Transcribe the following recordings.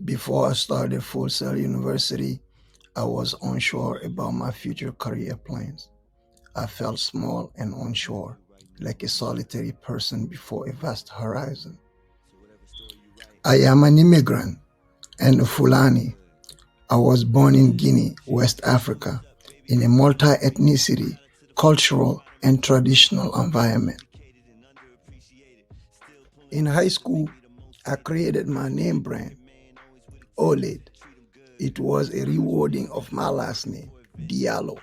Before I started Full Sail University, I was unsure about my future career plans. I felt small and unsure, like a solitary person before a vast horizon. I am an immigrant and a Fulani. I was born in Guinea, West Africa, in a multi-ethnicity, cultural, and traditional environment. In high school, I created my name brand, OLED. It was a rewording of my last name, Diallo,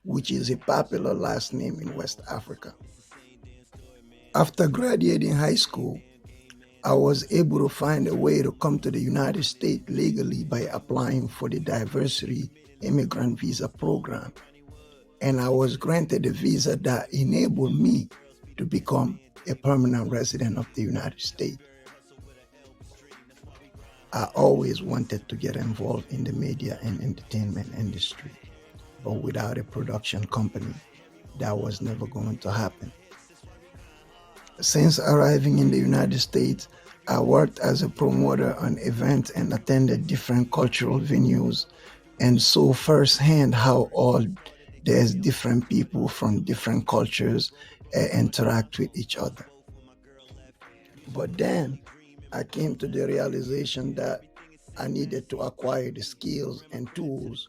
which is a popular last name in West Africa. After graduating high school, I was able to find a way to come to the United States legally by applying for the Diversity Immigrant Visa Program. And I was granted a visa that enabled me to become a permanent resident of the United States. I always wanted to get involved in the media and entertainment industry, but without a production company, that was never going to happen. Since arriving in the United States, I worked as a promoter on events and attended different cultural venues and saw firsthand how all there's different people from different cultures interact with each other. But then I came to the realization that I needed to acquire the skills and tools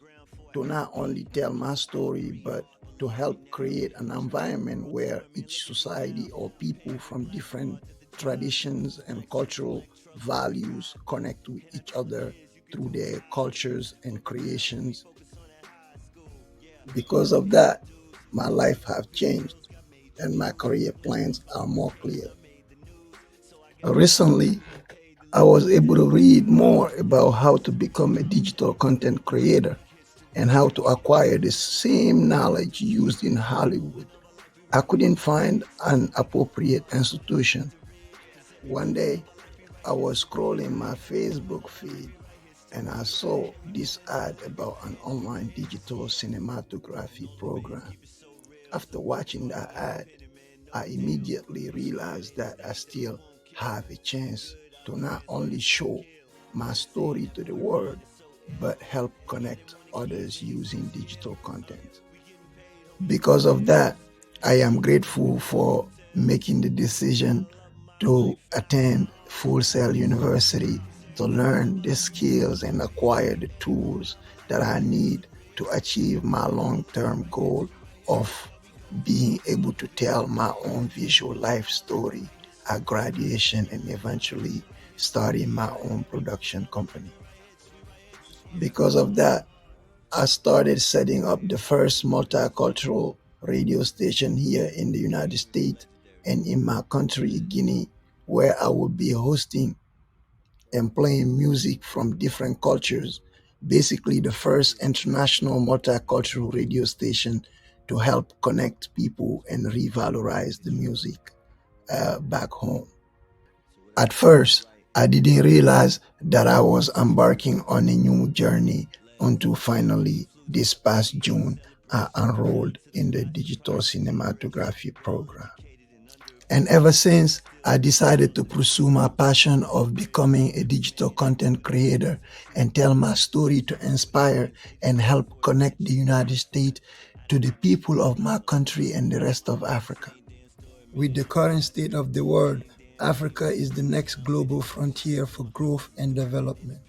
to not only tell my story, but to help create an environment where each society or people from different traditions and cultural values connect with each other through their cultures and creations. Because of that, my life have changed and my career plans are more clear. Recently, I was able to read more about how to become a digital content creator and how to acquire the same knowledge used in Hollywood. I couldn't find an appropriate institution. One day, I was scrolling my Facebook feed and I saw this ad about an online digital cinematography program. After watching that ad, I immediately realized that I still have a chance to not only show my story to the world, but help connect others using digital content. Because of that, I am grateful for making the decision to attend Full Sail University to learn the skills and acquire the tools that I need to achieve my long-term goal of being able to tell my own visual life story at graduation and eventually starting my own production company. Because of that, I started setting up the first multicultural radio station here in the United States and in my country, Guinea, where I will be hosting and playing music from different cultures, basically the first international multicultural radio station to help connect people and revalorize the music back home. At first, I didn't realize that I was embarking on a new journey until finally this past June, I enrolled in the digital cinematography program. And ever since, I decided to pursue my passion of becoming a digital content creator and tell my story to inspire and help connect the United States to the people of my country and the rest of Africa. With the current state of the world, Africa is the next global frontier for growth and development.